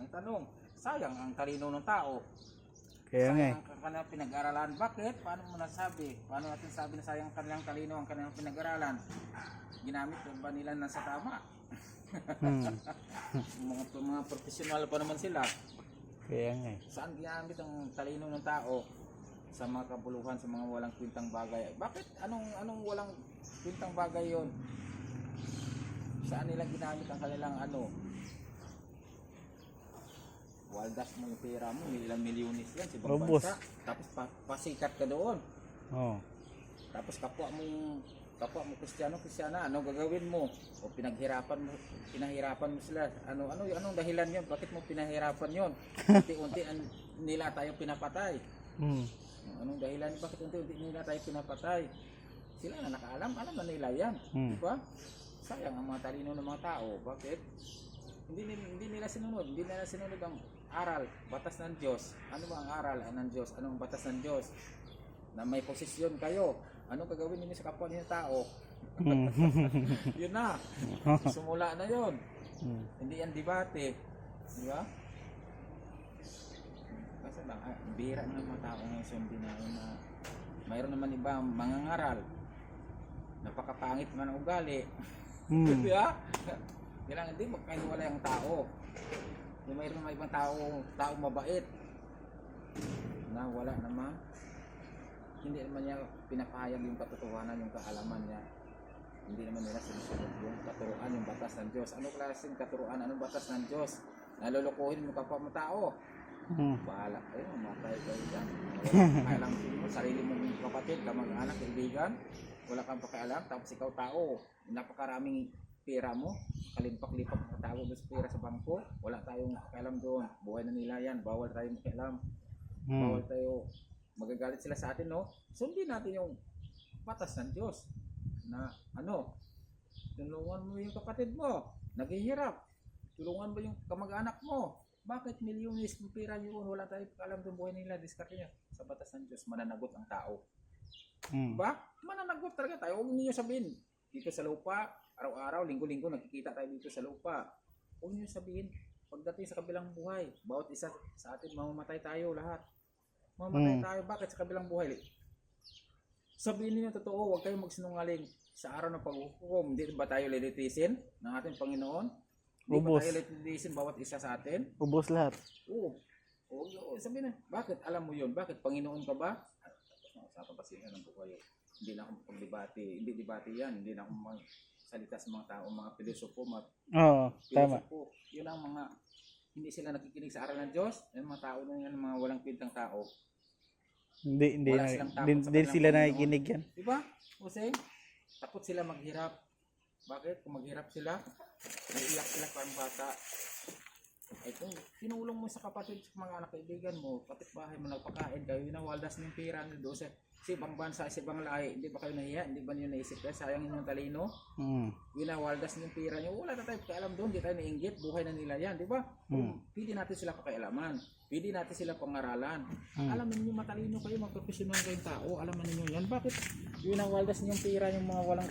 Ang tanong, sayang ang talino ng tao. Kaya nga eh. Sayang ang kanilang pinag-aralan. Bakit? Paano mo nasabi? Paano natin sabi na sayang ang kanilang talino, ang kanilang pinag-aralan? Ginamit ba nila na sa tama? mga profesional pa naman sila. Kaya nga eh. Saan ginamit ang talino ng tao? Sa mga kabuluhan, sa mga walang kwintang bagay. Bakit? Anong walang kwintang bagay yon? Saan nila ginamit ang kanilang waldas mo yung pera mo, ilang milyones yan sa ibang Ubos. bansa. Tapos pasikat ka doon. Oh. Tapos kapwa mo Kristiyana, ano gagawin mo? O pinahirapan mo sila. Anong dahilan 'yon? Bakit mo pinahirapan 'yon? Unti-unti nila tayo pinapatay. Anong dahilan bakit unti-unti nila tayo pinapatay? Sila na nakaalam, alam na nila 'yan, di ba? Sayang ang mga talino ng mga tao. Bakit? Hindi nila sinunod ang aral, batas ng Diyos. Ano ba ang aral ng Diyos? Anong batas ng Diyos? Na may posisyon kayo. Anong gagawin niyo sa kapwa niyo tao? Yun na. Sumula na yun. Hindi yan debate. Di ba? Kasi lang, bira ng mga tao ngayon sundin na mayroon naman ibang mangangaral. Napakapangit man ang ugali. Di ba? Kailangan hindi magkahiwalay ang tao. Mayroon naman ibang tao mabait. Na wala naman. Hindi naman niya pinapahayag yung katotohanan, yung kaalaman niya. Hindi naman nila sinusunod yung katuruan, yung batas ng Diyos. Ano klaseng katuruan, anong batas ng Diyos? Nalulukuhin mo kapwa mo tao. Bahala kayo, matay kayo dyan. Kailang mo, sarili mo yung kapatid, kamag-anak, kaibigan. Wala kang pakialam, tapos ikaw tao. Napakaraming pera mo, kalimpak-lipak na tao doon sa pera sa bangko. Wala tayong pakialam doon. Buhay na nila yan, bawal tayong pakialam. Bawal tayo. Magagalit sila sa atin, no? Sundin natin yung batas ng Diyos na tulungan mo yung kapatid mo, naghihirap, tulungan mo yung kamag-anak mo. Bakit milyones ng pera yun? Wala tayong alam ng buhay nila, diskarte niya. Sa batas ng Diyos, mananagot ang tao. Diba? Mananagot talaga tayo. Huwag niyo sabihin, dito sa lupa, araw-araw, linggo-linggo, nakikita tayo dito sa lupa. Huwag niyo sabihin, pagdating sa kabilang buhay, bawat isa sa atin, mamamatay tayo lahat. Mamatay tayo. Bakit sa kabilang buhay? Sabihin niyo totoo, huwag kayong magsinungaling sa araw ng paghuhukom. Hindi ba tayo lilitisin ng ating Panginoon? Hindi ba tayo lilitisin bawat isa sa atin? Ubos lahat. Oo. Sabihin na, bakit? Alam mo yun? Bakit? Panginoon ka ba? Sa kapasihan ng buhay. Hindi na akong pagdebate. Hindi debate yan. Hindi na akong magsalita sa mga tao, mga pilosopo. Tama. Yun ang mga hindi sila nakikinig sa aral ng Diyos. Yung mga tao na yan, mga walang kwentang tao. Hindi sila nakikinig yan. Diba? Kasi takot sila maghirap. Bakit? Kung maghirap sila, naiiyak sila parang bata. Ay kung tinulong mo sa kapatid, sa mga anak kaibigan mo, kapitbahay mo, nagpakain kayo, winawaldas ng pera nyo doon sa ibang bansa, sa ibang lahi, hindi ba kayo nahiya? Hindi ba nyo naisip kayo? Sayang yung talino. Winawaldas ng pera nyo. Wala na tayo pakialam doon, hindi tayo nainggit. Buhay na nila yan, di ba? Pwede natin sila pakialaman. Pwede natin sila pangaralan. Alaman niyo matalino kayo, magprofesional kayong tao. Alaman niyo yan. Bakit winawaldas niyo yung pera yung mga walang